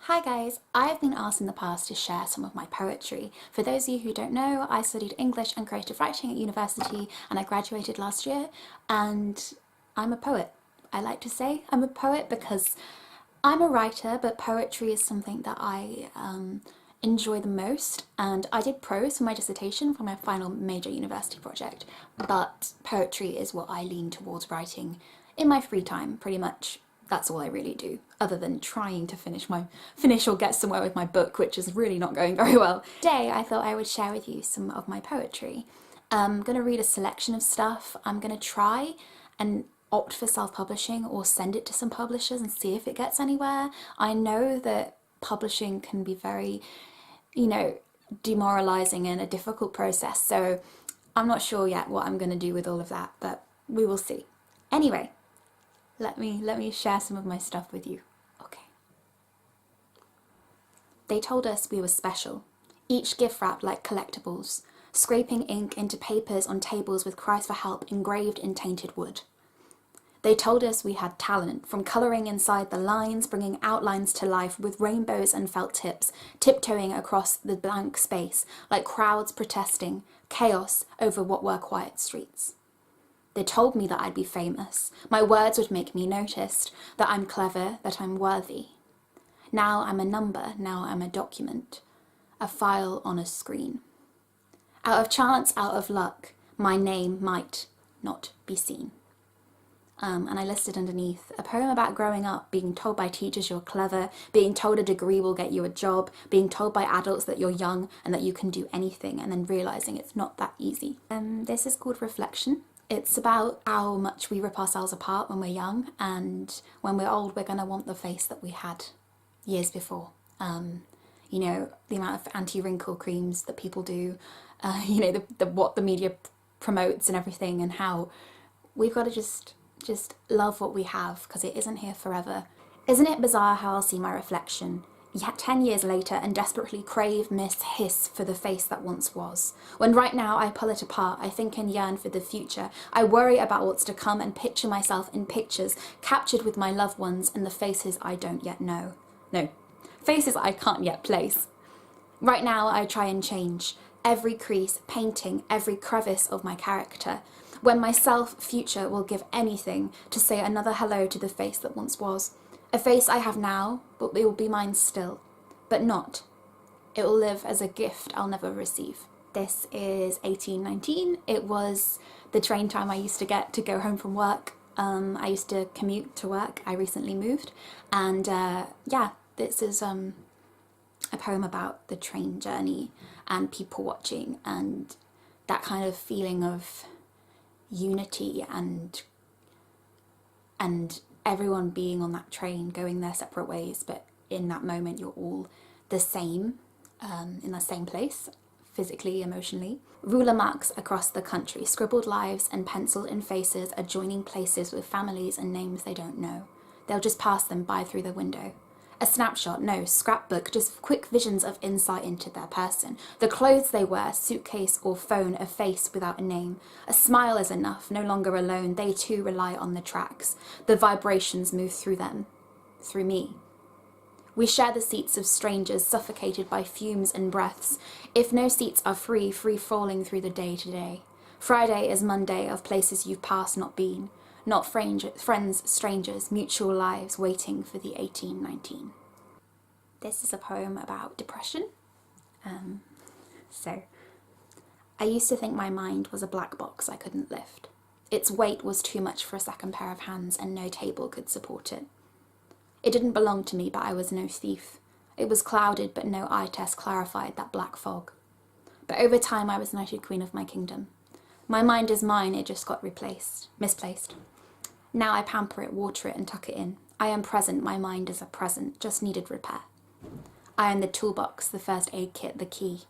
Hi guys, I've been asked in the past to share some of my poetry. For those of you who don't know, I studied English and creative writing at university and I graduated last year, and I'm a poet. I like to say I'm a poet because I'm a writer, but poetry is something that I enjoy the most, and I did prose for my dissertation for my final major university project, but poetry is what I lean towards writing in my free time, pretty much. That's all I really do, other than trying to finish or get somewhere with my book, which is really not going very well. Today I thought I would share with you some of my poetry. I'm going to read a selection of stuff. I'm going to try and opt for self-publishing or send it to some publishers and see if it gets anywhere. I know that publishing can be very, demoralizing and a difficult process, so I'm not sure yet what I'm going to do with all of that, but we will see. Anyway, let me share some of my stuff with you. Okay. They told us we were special, each gift wrapped like collectibles, scraping ink into papers on tables with cries for help engraved in tainted wood. They told us we had talent, from colouring inside the lines, bringing outlines to life with rainbows and felt tips, tiptoeing across the blank space like crowds protesting, chaos over what were quiet streets. They told me that I'd be famous, my words would make me noticed, that I'm clever, that I'm worthy. Now I'm a number, now I'm a document, a file on a screen. Out of chance, out of luck, my name might not be seen. And I listed underneath a poem about growing up, being told by teachers you're clever, being told a degree will get you a job, being told by adults that you're young and that you can do anything, and then realising it's not that easy. This is called Rejection. It's about how much we rip ourselves apart when we're young, and when we're old we're going to want the face that we had years before. The amount of anti-wrinkle creams that people do, what the media promotes and everything, and how we've got to just love what we have because it isn't here forever. Isn't it bizarre how I'll see my reflection, yet 10 years later, and desperately crave, miss, hiss for the face that once was. When right now I pull it apart, I think and yearn for the future. I worry about what's to come and picture myself in pictures, captured with my loved ones and the faces I don't yet know. No, faces I can't yet place. Right now I try and change every crease, painting every crevice of my character. When my future will give anything to say another hello to the face that once was. A face I have now, but it will be mine still. But not. It will live as a gift I'll never receive. This is 1819. It was the train time I used to get to go home from work. I used to commute to work. I recently moved. And this is a poem about the train journey and people watching and that kind of feeling of unity and everyone being on that train going their separate ways, but in that moment you're all the same, in the same place, physically, emotionally. Ruler marks across the country, scribbled lives and penciled in faces, adjoining places with families and names they don't know. They'll just pass them by through the window. A snapshot, no, scrapbook, just quick visions of insight into their person. The clothes they wear, suitcase or phone, a face without a name. A smile is enough, no longer alone, they too rely on the tracks. The vibrations move through them, through me. We share the seats of strangers, suffocated by fumes and breaths. If no seats are free falling through the day to day. Friday is Monday of places you've passed not been. Not friends, strangers, mutual lives waiting for the 1819. This is a poem about depression. I used to think my mind was a black box I couldn't lift. Its weight was too much for a second pair of hands and no table could support it. It didn't belong to me, but I was no thief. It was clouded, but no eye test clarified that black fog. But over time I was knighted queen of my kingdom. My mind is mine, it just got misplaced. Now I pamper it, water it and tuck it in. I am present, my mind is a present, just needed repair. I am the toolbox, the first aid kit, the key.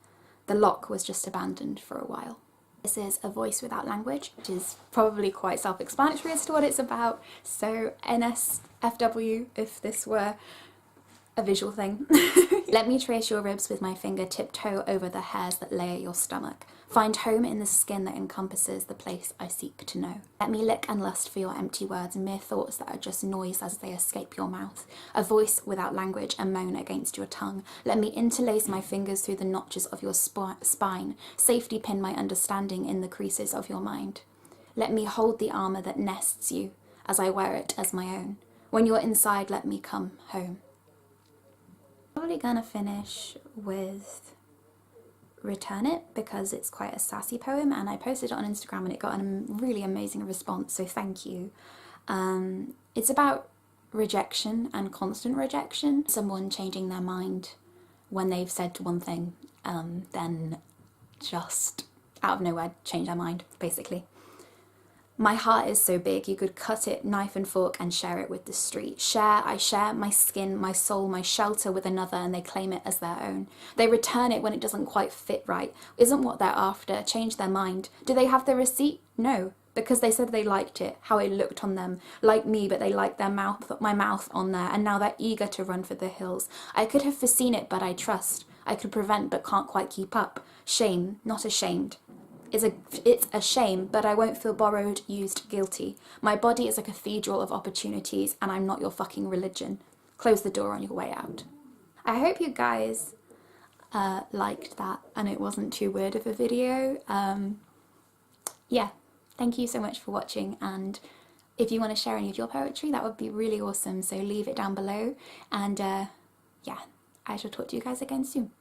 The lock was just abandoned for a while. This is A Voice Without Language, which is probably quite self-explanatory as to what it's about. So NSFW, if this were a visual thing. Let me trace your ribs with my finger, tiptoe over the hairs that layer your stomach. Find home in the skin that encompasses the place I seek to know. Let me lick and lust for your empty words, mere thoughts that are just noise as they escape your mouth. A voice without language, a moan against your tongue. Let me interlace my fingers through the notches of your spine, safety pin my understanding in the creases of your mind. Let me hold the armour that nests you as I wear it as my own. When you're inside, let me come home. Probably gonna finish with Return It because it's quite a sassy poem, and I posted it on Instagram and it got a really amazing response, so thank you. It's about rejection and constant rejection. Someone changing their mind when they've said one thing, then just out of nowhere change their mind, basically. My heart is so big you could cut it, knife and fork, and share it with the street. I share my skin, my soul, my shelter with another, and they claim it as their own. They return it when it doesn't quite fit right. Isn't what they're after. Change their mind. Do they have the receipt? No, because they said they liked it, how it looked on them. Like me, but they liked my mouth on there, and now they're eager to run for the hills. I could have foreseen it, but I trust. I could prevent, but can't quite keep up. Shame, not ashamed. It's a shame, but I won't feel borrowed, used, guilty. My body is a cathedral of opportunities, and I'm not your fucking religion. Close the door on your way out. I hope you guys liked that and it wasn't too weird of a video. Yeah, thank you so much for watching, and if you want to share any of your poetry, that would be really awesome, so leave it down below, and yeah, I shall talk to you guys again soon.